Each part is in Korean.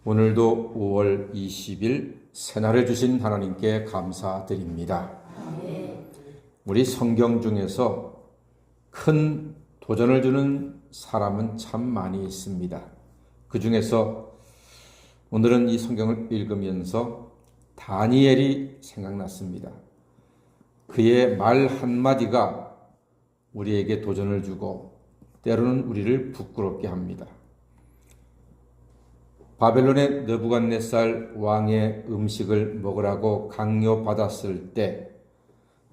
오늘도 5월 20일 새날을 주신 하나님께 감사드립니다. 우리 성경 중에서 큰 도전을 주는 사람은 참 많이 있습니다. 그 중에서 오늘은 이 성경을 읽으면서 다니엘이 생각났습니다. 그의 말 한마디가 우리에게 도전을 주고 때로는 우리를 부끄럽게 합니다. 바벨론의 느부갓네살 왕의 음식을 먹으라고 강요받았을 때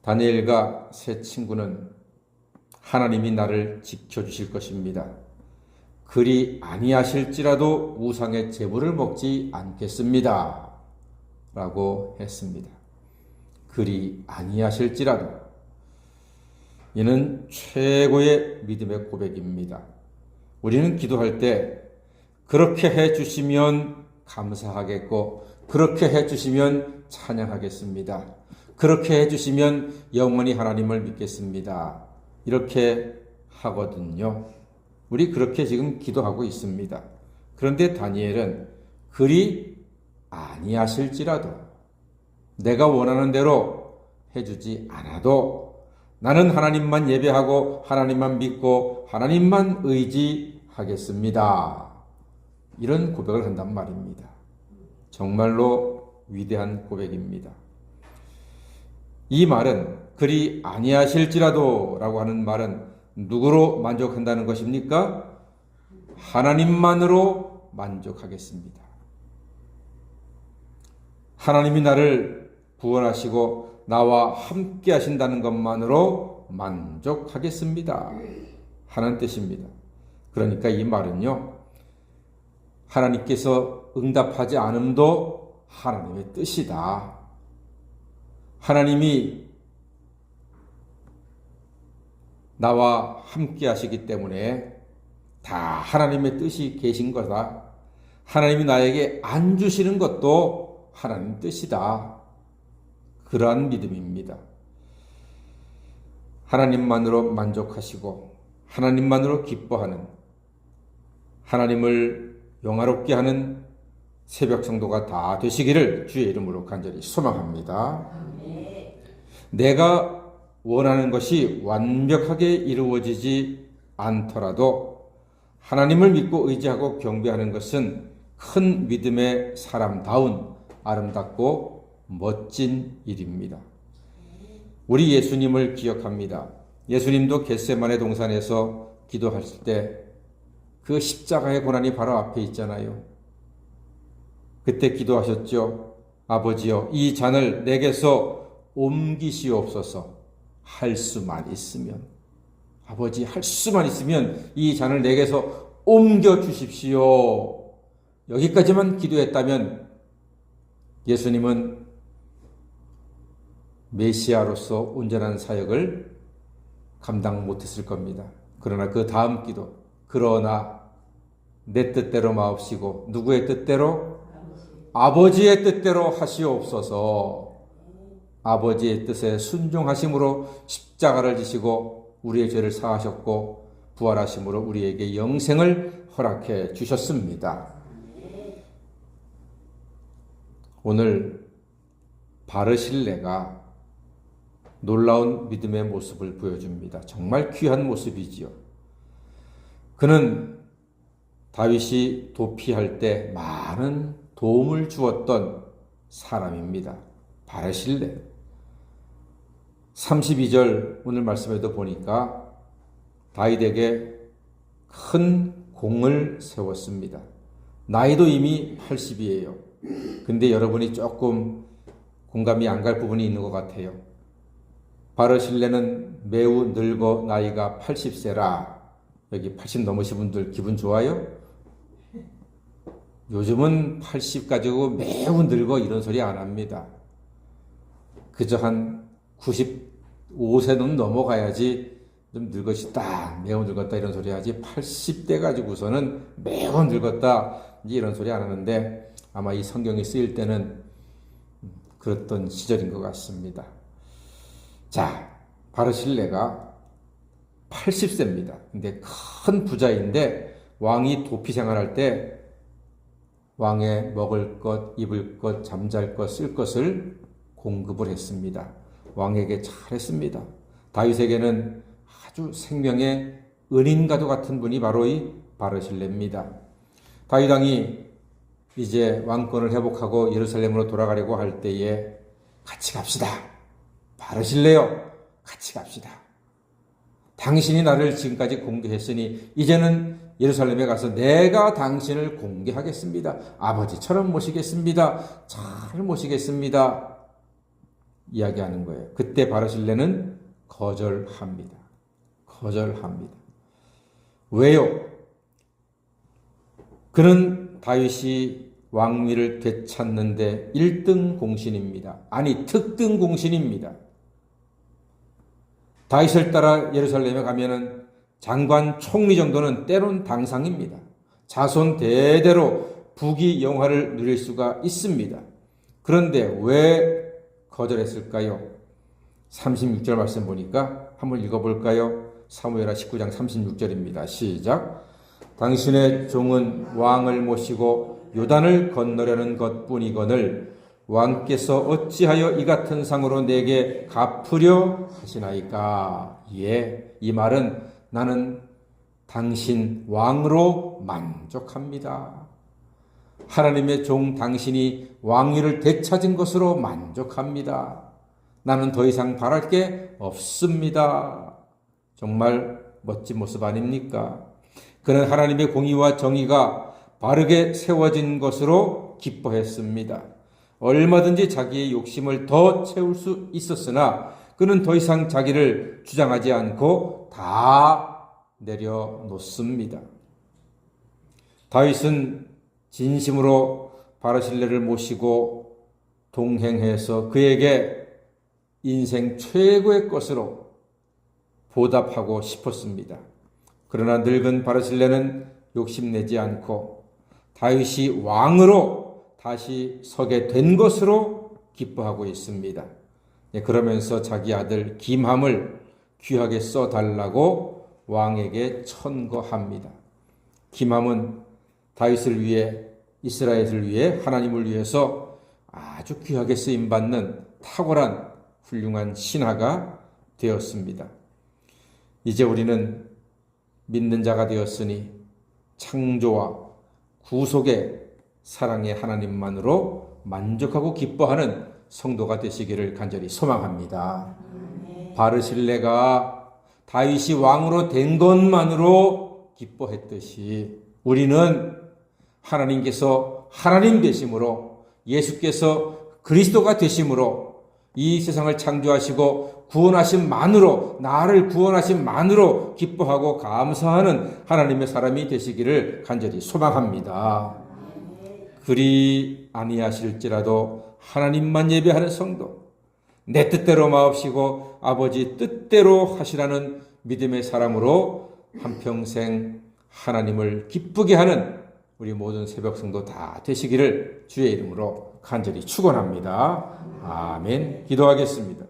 다니엘과 세 친구는 하나님이 나를 지켜주실 것입니다. 그리 아니하실지라도 우상의 제물을 먹지 않겠습니다. 라고 했습니다. 그리 아니하실지라도. 이는 최고의 믿음의 고백입니다. 우리는 기도할 때 그렇게 해주시면 감사하겠고, 그렇게 해주시면 찬양하겠습니다. 그렇게 해주시면 영원히 하나님을 믿겠습니다. 이렇게 하거든요. 우리 그렇게 지금 기도하고 있습니다. 그런데 다니엘은 그리 아니하실지라도 내가 원하는 대로 해주지 않아도 나는 하나님만 예배하고 하나님만 믿고 하나님만 의지하겠습니다. 이런 고백을 한단 말입니다. 정말로 위대한 고백입니다. 이 말은 그리 아니하실지라도 라고 하는 말은 누구로 만족한다는 것입니까? 하나님만으로 만족하겠습니다. 하나님이 나를 구원하시고 나와 함께 하신다는 것만으로 만족하겠습니다. 하는 뜻입니다. 그러니까 이 말은요, 하나님께서 응답하지 않음도 하나님의 뜻이다. 하나님이 나와 함께 하시기 때문에 다 하나님의 뜻이 계신 거다. 하나님이 나에게 안 주시는 것도 하나님 뜻이다. 그러한 믿음입니다. 하나님만으로 만족하시고 하나님만으로 기뻐하는, 하나님을 영화롭게 하는 새벽 성도가 다 되시기를 주의 이름으로 간절히 소망합니다. 내가 원하는 것이 완벽하게 이루어지지 않더라도 하나님을 믿고 의지하고 경배하는 것은 큰 믿음의 사람다운 아름답고 멋진 일입니다. 우리 예수님을 기억합니다. 예수님도 겟세마네 동산에서 기도하실 때 그 십자가의 고난이 바로 앞에 있잖아요. 그때 기도하셨죠. 아버지여, 이 잔을 내게서 옮기시옵소서. 할 수만 있으면, 아버지 할 수만 있으면 이 잔을 내게서 옮겨 주십시오. 여기까지만 기도했다면 예수님은 메시아로서 온전한 사역을 감당 못했을 겁니다. 그러나 그 다음 기도, 그러나 내 뜻대로 마옵시고 누구의 뜻대로? 아버지의 뜻대로 하시옵소서. 아버지의 뜻에 순종하심으로 십자가를 지시고 우리의 죄를 사하셨고 부활하심으로 우리에게 영생을 허락해 주셨습니다. 오늘 바르실레가 놀라운 믿음의 모습을 보여줍니다. 정말 귀한 모습이지요. 그는 다윗이 도피할 때 많은 도움을 주었던 사람입니다. 바르실레. 32절 오늘 말씀에도 보니까 다윗에게 큰 공을 세웠습니다. 나이도 이미 80이에요. 근데 여러분이 조금 공감이 안 갈 부분이 있는 것 같아요. 바르실레는 매우 늙어 나이가 80세라. 여기 80 넘으신 분들 기분 좋아요? 요즘은 80 가지고 매우 늙어 이런 소리 안 합니다. 그저 한 95세는 넘어가야지 좀 늙었다, 매우 늙었다 이런 소리 하지, 80대 가지고서는 매우 늙었다 이런 소리 안 하는데 아마 이 성경이 쓰일 때는 그랬던 시절인 것 같습니다. 자, 바르실레가 80세입니다. 근데 큰 부자인데 왕이 도피 생활할 때 왕의 먹을 것, 입을 것, 잠잘 것, 쓸 것을 공급을 했습니다. 왕에게 잘했습니다. 다윗에게는 아주 생명의 은인과도 같은 분이 바로 이 바르실레입니다. 다윗 왕이 이제 왕권을 회복하고 예루살렘으로 돌아가려고 할 때에 같이 갑시다. 바르실레요. 같이 갑시다. 당신이 나를 지금까지 공개했으니 이제는 예루살렘에 가서 내가 당신을 공개하겠습니다. 아버지처럼 모시겠습니다. 잘 모시겠습니다. 이야기하는 거예요. 그때 바르실레는 거절합니다. 거절합니다. 왜요? 그는 다윗이 왕위를 되찾는데 1등 공신입니다. 아니, 특등 공신입니다. 다윗을 따라 예루살렘에 가면은 장관 총리 정도는 때론 당상입니다. 자손 대대로 부귀 영화를 누릴 수가 있습니다. 그런데 왜 거절했을까요? 36절 말씀 보니까 한번 읽어볼까요? 사무엘하 19장 36절입니다. 시작. 당신의 종은 왕을 모시고 요단을 건너려는 것뿐이거늘 왕께서 어찌하여 이 같은 상으로 내게 갚으려 하시나이까? 예, 이 말은 나는 당신 왕으로 만족합니다. 하나님의 종 당신이 왕위를 되찾은 것으로 만족합니다. 나는 더 이상 바랄 게 없습니다. 정말 멋진 모습 아닙니까? 그는 하나님의 공의와 정의가 바르게 세워진 것으로 기뻐했습니다. 얼마든지 자기의 욕심을 더 채울 수 있었으나 그는 더 이상 자기를 주장하지 않고 다 내려놓습니다. 다윗은 진심으로 바르실레를 모시고 동행해서 그에게 인생 최고의 것으로 보답하고 싶었습니다. 그러나 늙은 바르실레는 욕심내지 않고 다윗이 왕으로 다시 서게 된 것으로 기뻐하고 있습니다. 그러면서 자기 아들 김함을 귀하게 써달라고 왕에게 천거합니다. 김함은 다윗을 위해, 이스라엘을 위해, 하나님을 위해서 아주 귀하게 쓰임받는 탁월한 훌륭한 신하가 되었습니다. 이제 우리는 믿는 자가 되었으니 창조와 구속의 사랑의 하나님만으로 만족하고 기뻐하는 성도가 되시기를 간절히 소망합니다. 바르실레가 다윗이 왕으로 된 것만으로 기뻐했듯이 우리는 하나님께서 하나님 되심으로, 예수께서 그리스도가 되심으로, 이 세상을 창조하시고 구원하심만으로, 나를 구원하심만으로 기뻐하고 감사하는 하나님의 사람이 되시기를 간절히 소망합니다. 그리 아니하실지라도 하나님만 예배하는 성도, 내 뜻대로 마옵시고 아버지 뜻대로 하시라는 믿음의 사람으로 한평생 하나님을 기쁘게 하는 우리 모든 새벽 성도 다 되시기를 주의 이름으로 간절히 축원합니다. 아멘. 기도하겠습니다.